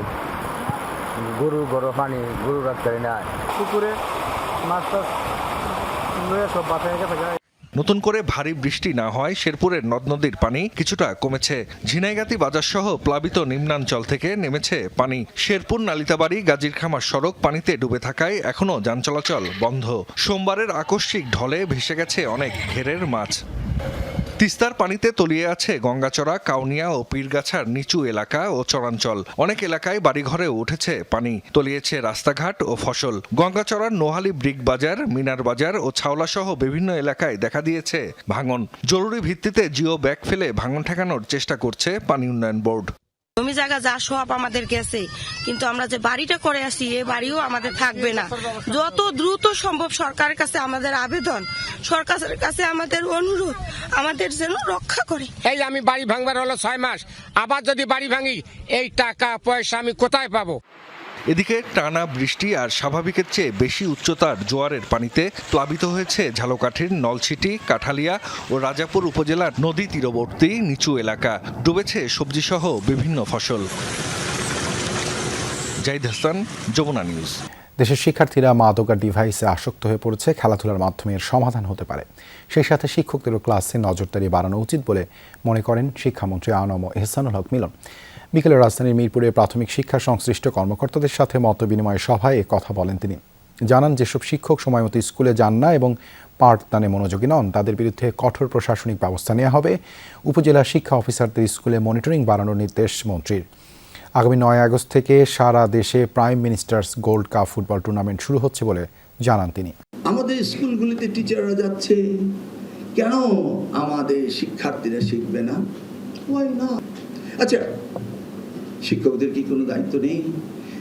গরু বড় পানি, গরু রাখতে নাই, পুকুরে মাছ টাছ সব বাঁচায় গেছে। নতুন করে ভারী বৃষ্টি না হয় শেরপুরের নদ নদীর পানি কিছুটা কমেছে। ঝিনাইগাতি বাজার সহ প্লাবিত নিম্নাঞ্চল থেকে নেমেছে পানি। শেরপুর নালিতাবাড়ি গাজীরখামার সড়ক পানিতে ডুবে থাকায় এখনো যান চলাচল বন্ধ। সোমবারের আকস্মিক ঢলে ভেসে গেছে অনেক ঘেরের মাছ। তিস্তার পানিতে তলিয়ে আছে গঙ্গাচড়া, কাউনিয়া ও পীরগাছার নিচু এলাকা ও চরাঞ্চল। অনেক এলাকায় বাড়িঘরেও উঠেছে পানি, তলিয়েছে রাস্তাঘাট ও ফসল। গঙ্গাচড়ার নোহালী ব্রিক বাজার, মিনার বাজার ও ছাওলা সহ বিভিন্ন এলাকায় দেখা দিয়েছে ভাঙন। জরুরি ভিত্তিতে জিও ব্যাগ ফেলে ভাঙন ঠেকানোর চেষ্টা করছে পানি উন্নয়ন বোর্ড। জমি জায়গা যা সব আমাদের গেছে, কিন্তু আমরা যে বাড়িটা করে আসি এই বাড়িও আমাদের থাকবে না। যত দ্রুত সম্ভব সরকারের কাছে আমাদের আবেদন, সরকারের কাছে আমাদের অনুরোধ, আমাদের যেন রক্ষা করে। এই আমি বাড়ি ভাঙবার হলো 6 মাস, আবার যদি বাড়ি ভাঙি এই টাকা পয়সা আমি কোথায় পাবো? এদিকে টানা বৃষ্টি আর স্বাভাবিকের চেয়ে বেশি উচ্চতার জোয়ারের পানিতে প্লাবিত হয়েছে ঝালকাঠির নলছিটি, কাঠালিয়া ও রাজাপুর উপজেলার নদী তীরবর্তী নিচু এলাকা। ডুবেছে সবজিসহ বিভিন্ন ফসল। জাহিদ হাসান, যমুনা নিউজ। দেশের শিক্ষার্থীরা মাদক আর ডিভাইসে আসক্ত হয়ে পড়েছে, খেলাধুলার মাধ্যমে এর সমাধান হতে পারে। সেই সাথে শিক্ষকদেরও ক্লাসে নজরদারি বাড়ানো উচিত বলে মনে করেন শিক্ষামন্ত্রী আনম এহসানুল হক মিলন। বিকেলে রাজধানীর মিরপুরে প্রাথমিক শিক্ষা সংশ্লিষ্ট কর্মকর্তাদের সাথে মতবিনিময় সভায় এ কথা বলেন তিনি। জানান, যেসব শিক্ষক সময়মতো স্কুলে যান না এবং পাঠদানে মনোযোগী নন তাদের বিরুদ্ধে কঠোর প্রশাসনিক ব্যবস্থা নেওয়া হবে। উপজেলা শিক্ষা অফিসারদের স্কুলে মনিটরিং বাড়ানোর নির্দেশ মন্ত্রীর। আগামী 9 আগস্ট থেকে সারা দেশে prime ministers gold cup football tournament শুরু হচ্ছে বলে জানান তিনি। আমাদের স্কুলগুলিতে টিচাররা যাচ্ছে, কেন আমাদের শিক্ষার্থীরা শিখবে না? ওয়াই না? আচ্ছা, শিক্ষকদের কি কোনো দায়িত্ব নেই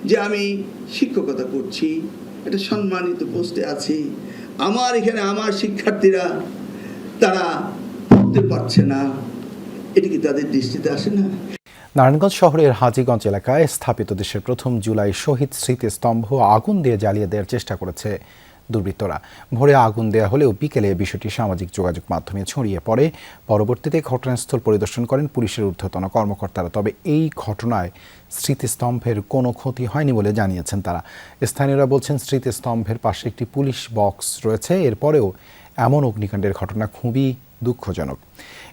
যে আমি শিক্ষকতা করছি, একটা সম্মানিত পোস্টে আছি, আমার এখানে আমার শিক্ষার্থীরা তারা পড়তে পারছে না, এটা কি তাদের দৃষ্টিতে আসে না? নারায়ণগঞ্জ শহরের হাজীগঞ্জ এলাকায় স্থাপিত দেশের প্রথম জুলাই শহীদ স্মৃতিস্তম্ভ আগুন দিয়ে জ্বালিয়ে দেওয়ার চেষ্টা করেছে দুর্বৃত্তরা। ভোরে আগুন দেওয়া হলেও বিকেলে বিষয়টি সামাজিক যোগাযোগ মাধ্যমে ছড়িয়ে পড়ে। পরবর্তীতে ঘটনাস্থল পরিদর্শন করেন পুলিশের ঊর্ধ্বতন কর্মকর্তারা। তবে এই ঘটনায় স্মৃতিস্তম্ভের কোনো ক্ষতি হয়নি বলে জানিয়েছেন তারা। স্থানীয়রা বলছেন, স্মৃতিস্তম্ভের পাশে একটি পুলিশ বক্স রয়েছে, এরপরেও এমন অগ্নিকাণ্ডের ঘটনা খুবই দুঃখজনক।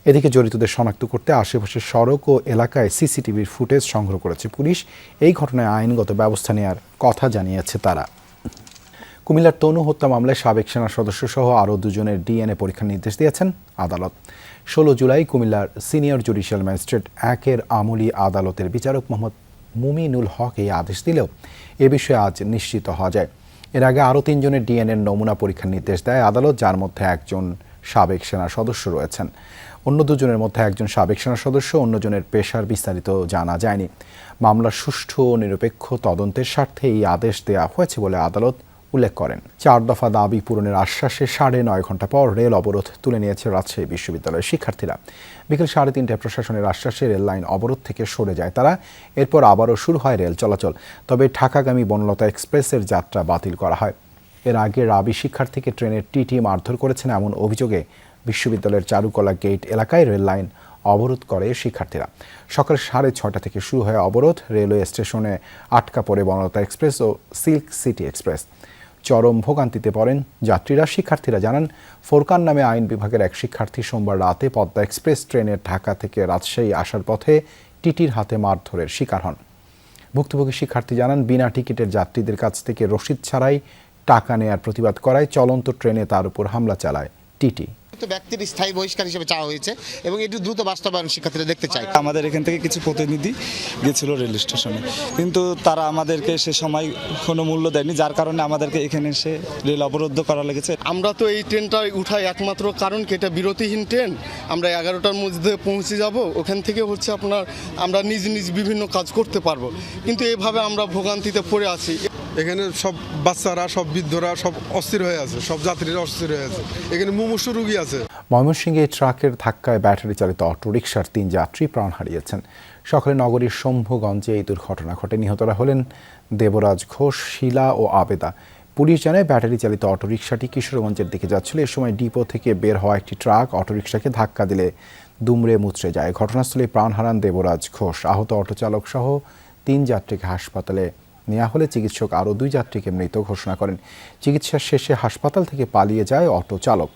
এদিকে জড়িতদের শনাক্ত করতে আশেপাশের সড়ক ও এলাকায় সিসিটিভির ফুটেজ সংগ্রহ করেছে পুলিশ। এই ঘটনায় আইনগত ব্যবস্থা নেওয়ার কথা জানিয়েছে তারা। কুমিল্লার তনু হত্যা মামলায় সাবেক সেনা সদস্য সহ আরও 2 জনের ডিএনএ পরীক্ষার নির্দেশ দিয়েছেন আদালত। 16 জুলাই কুমিল্লার সিনিয়র জুডিশিয়াল ম্যাজিস্ট্রেট 1-এর আমলি আদালতের বিচারক মোহাম্মদ মুমিনুল হক এই আদেশ দিলেও এ বিষয়ে আজ নিশ্চিত হওয়া যায়। এর আগে আরও 3 জনের ডিএনএ নমুনা পরীক্ষার নির্দেশ দেয় আদালত, যার মধ্যে একজন সাবেক সেনা সদস্য রয়েছেন। অন্য 2 জনের মধ্যে একজন সাবেক সেনা সদস্য, অন্যজনের পেশার বিস্তারিত জানা যায়নি। মামলার সুষ্ঠু ও নিরপেক্ষ তদন্তের স্বার্থে এই আদেশ দেওয়া হয়েছে বলে আদালত উল্লেখ করেন। 4 দফা দাবি পূরণের আশ্বাসে 9.5 ঘন্টা পর রেল অবরোধ তুলে নিয়েছে রাজশাহী বিশ্ববিদ্যালয়ের শিক্ষার্থীরা। বিকেল 3:30টায় প্রশাসনের আশ্বাসে রেল লাইন অবরোধ থেকে সরে যায় তারা। এরপর আবারও শুরু হয় রেল চলাচল। তবে ঢাকাগামী বনলতা এক্সপ্রেসের যাত্রা বাতিল করা হয়। এর আগে রাবি শিক্ষার্থীকে ট্রেনের টিটি মারধর করেছেন এমন অভিযোগে বিশ্ববিদ্যালয়ের চারুকলা গেট এলাকায় রেল লাইন অবরোধ করে শিক্ষার্থীরা। সকাল 6:30 থেকে শুরু হয় অবরোধ। রেলওয়ে স্টেশনে আটকা পড়ে বনলতা এক্সপ্রেস ও সিল্ক সিটি এক্সপ্রেস। চরম ভোগান্তিতে পড়েন যাত্রীরা। শিক্ষার্থীরা জানান, ফোরকান নামে আইন বিভাগের এক শিক্ষার্থী সোমবার রাতে পদ্মা এক্সপ্রেস ট্রেনের ঢাকা থেকে রাজশাহী আসার পথে টিটির হাতে মারধরের শিকার হন। ভুক্তভোগী শিক্ষার্থী জানান, বিনা টিকিটের যাত্রীদের কাছ থেকে রসিদ ছাড়াই টাকা নেয়ার প্রতিবাদ করায় চলন্ত ট্রেনে তার উপর হামলা চালায় টিটি। ব্যক্তির স্থায়ী বহিষ্কার হিসেবে চাওয়া হয়েছে এবং এটি দ্রুত বাস্তবায়ন শিক্ষার্থীরা দেখতে চায়। আমাদের এখান থেকে কিছু প্রতিনিধি গেছিল রেল স্টেশনে, কিন্তু তারা আমাদেরকে সে সময় কোনো মূল্য দেয়নি, যার কারণে আমাদেরকে এখানে এসে রেল অবরুদ্ধ করা লেগেছে। আমরা তো এই ট্রেনটা উঠাই একমাত্র কারণ কি এটা বিরতিহীন ট্রেন। আমরা 11টার মধ্যে পৌঁছে যাব, ওখান থেকে হচ্ছে আপনার আমরা নিজ নিজ বিভিন্ন কাজ করতে পারবো, কিন্তু এভাবে আমরা ভোগান্তিতে পড়ে আছি। এখানে সব বাচ্চারা, সব বৃদ্ধরা সব অস্থির হয়ে আছে, সব যাত্রীরা অস্থির হয়ে আছে, এখানে মুমূর্ষ রোগী আছে। ময়মনসিংহে ট্রাকের ধাক্কায় ব্যাটারি চালিত অটোরিকশার 3 যাত্রী প্রাণ হারিয়েছেন। সকালে নগরীর শম্ভুগঞ্জে এই দুর্ঘটনা ঘটে। নিহতরা হলেন দেবরাজ ঘোষ, শিলা ও আবেদা। পুলিশ জানায়, ব্যাটারি চালিত অটোরিকশাটি কিশোরগঞ্জের দিকে যাচ্ছিল। এ সময় ডিপো থেকে বের হওয়া একটি ট্রাক অটোরিকশাকে ধাক্কা দিলে দুমড়ে মুচড়ে যায়। ঘটনাস্থলে প্রাণ হারান দেবরাজ ঘোষ। আহত অটোচালক সহ 3 যাত্রীকে হাসপাতালে নেওয়া হলে চিকিৎসক আরও 2 যাত্রীকে মৃত ঘোষণা করেন। চিকিৎসা শেষে হাসপাতাল থেকে পালিয়ে যায় অটো চালক।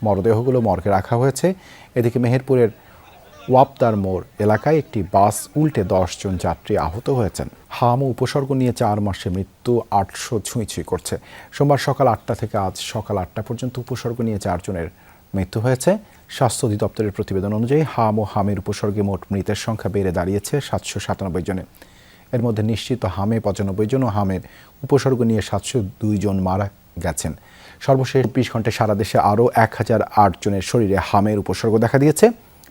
মরদেহগুলো মর্গে রাখা হয়েছে। এদিকে মেহেরপুরের ওয়াপদার মোড় এলাকায় একটি বাস উল্টে 10 জন যাত্রী আহত হয়েছেন। হাম ও উপসর্গ নিয়ে 4 মাসে মৃত্যু 800 ছুঁই করছে। সোমবার সকাল 8টা থেকে আজ সকাল 8টা পর্যন্ত উপসর্গ নিয়ে 4 জনের মৃত্যু হয়েছে। স্বাস্থ্য অধিদপ্তরের প্রতিবেদন অনুযায়ী হাম ও হামের উপসর্গে মোট মৃতের সংখ্যা বেড়ে দাঁড়িয়েছে 797 জনে। এর মধ্যে নিশ্চিত হামে 95 জন ও হামের উপসর্গ নিয়ে 702 জন মারা গেছেন। সর্বশেষ 24 ঘন্টায় সারা দেশে আরও 1008 জনের শরীরে হামের উপসর্গ দেখা দিয়েছে।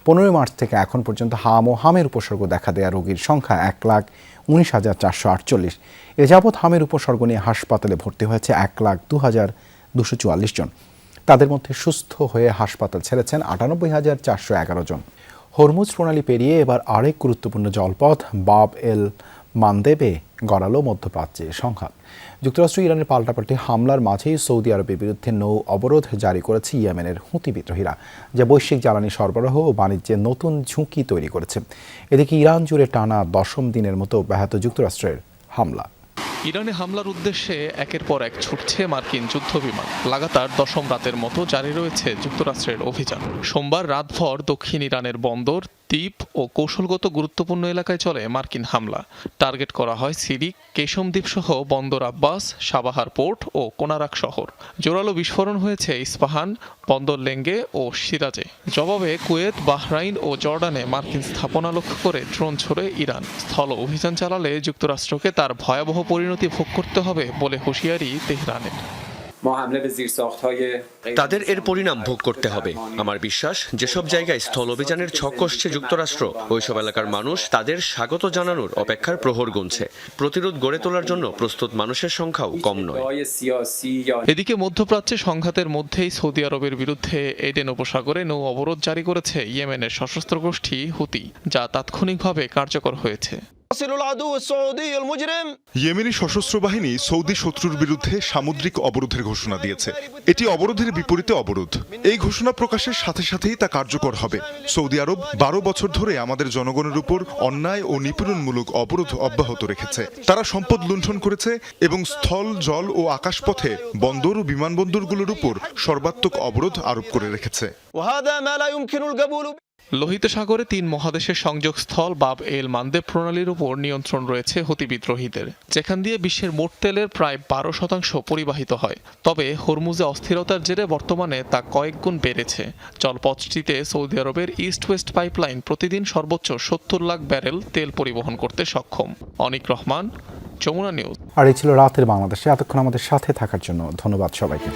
15 মার্চ থেকে এখন পর্যন্ত হাম ও হামের উপসর্গ দেখা দেওয়া রোগীর সংখ্যা 1,19,448। এ যাবৎ হামের উপসর্গ নিয়ে হাসপাতালে ভর্তি হয়েছে 1,02,244 জন। তাদের মধ্যে সুস্থ হয়ে হাসপাতাল ছেড়েছেন 98,411 জন। হরমুজ প্রণালী পেরিয়ে এবার আরেক গুরুত্বপূর্ণ জলপথ বাব এল মানদেবে গড়ালো মধ্যপ্রাচ্যে সংঘাত। যুক্তরাষ্ট্র ইরানের পাল্টাপাল্টি হামলার মাঝেই সৌদি আরবের বিরুদ্ধে নৌ অবরোধ জারি করেছে ইয়েমেনের হুতি বিদ্রোহীরা, যা বৈশ্বিক জ্বালানি সরবরাহ ও বাণিজ্যে নতুন ঝুঁকি তৈরি করেছে। এদিকে ইরান জুড়ে টানা 10ম দিনের মতো ব্যাহত যুক্তরাষ্ট্রের হামলা। ইরানে হামলার উদ্দেশ্যে একের পর এক ছুটছে মার্কিন যুদ্ধবিমান। লাগাতার 10ম রাতের মতো জারি রয়েছে যুক্তরাষ্ট্রের অভিযান। সোমবার রাতভর দক্ষিণ ইরানের বন্দর, দ্বীপ ও কৌশলগত গুরুত্বপূর্ণ এলাকায় চলে মার্কিন হামলা। টার্গেট করা হয় সিরিক, কেশম দ্বীপ সহ বন্দর আব্বাস, সাবাহার পোর্ট ও কোনারাক শহর। জোরালো বিস্ফোরণ হয়েছে ইস্পাহান, বন্দর লেঙ্গে ও সিরাজে। জবাবে কুয়েত, বাহরাইন ও জর্ডানে মার্কিন স্থাপনা লক্ষ্য করে ড্রোন ছোড়ে ইরান। স্থল অভিযান চালালে যুক্তরাষ্ট্রকে তার ভয়াবহ পরিণতি ভোগ করতে হবে বলে হুঁশিয়ারি তেহরানের। তাদের এর পরিণাম ভোগ করতে হবে। আমার বিশ্বাস, যেসব জায়গায় স্থল অভিযানের ছক কষছে যুক্তরাষ্ট্র, ওইসব এলাকার মানুষ তাদের স্বাগত জানানোর অপেক্ষার প্রহর গুনছে। প্রতিরোধ গড়ে তোলার জন্য প্রস্তুত মানুষের সংখ্যাও কম নয়। এদিকে মধ্যপ্রাচ্যে সংঘাতের মধ্যেই সৌদি আরবের বিরুদ্ধে এডেন উপসাগরে নৌ অবরোধ জারি করেছে ইয়েমেনের সশস্ত্র গোষ্ঠী হুতি, যা তাৎক্ষণিকভাবে কার্যকর হয়েছে। ইয়েমেনি সশস্ত্র বাহিনী সৌদি শত্রুর বিরুদ্ধে সামুদ্রিক অবরোধের ঘোষণা দিয়েছে। এটি অবরোধের বিপরীতে অবরোধ। এই ঘোষণা প্রকাশের সাথে সাথেই তা কার্যকর হবে। সৌদি আরব 12 বছর ধরে আমাদের জনগণের উপর অন্যায় ও নিপীড়নমূলক অবরোধ অব্যাহত রেখেছে। তারা সম্পদ লুণ্ঠন করেছে এবং স্থল, জল ও আকাশপথে বন্দর ও বিমানবন্দরগুলোর উপর সর্বাত্মক অবরোধ আরোপ করে রেখেছে। লোহিত সাগরে 3 মহাদেশের সংযোগস্থল বাব এল মানদেব প্রণালীর উপর নিয়ন্ত্রণ রয়েছে হুতি বিদ্রোহীদের, যেখান দিয়ে বিশ্বের মোট তেলের প্রায় 12% পরিবাহিত হয়। তবে হরমুজে অস্থিরতার জেরে বর্তমানে তা কয়েক গুণ বেড়েছে। জলপথটিতে সৌদি আরবের ইস্ট ওয়েস্ট পাইপলাইন প্রতিদিন সর্বোচ্চ 70 লাখ ব্যারেল তেল পরিবহন করতে সক্ষম। অনিক রহমান, যমুনা নিউজ। আর এই ছিল রাতের বাংলাদেশে। এতক্ষণ আমাদের সাথে থাকার জন্য ধন্যবাদ সবাইকে।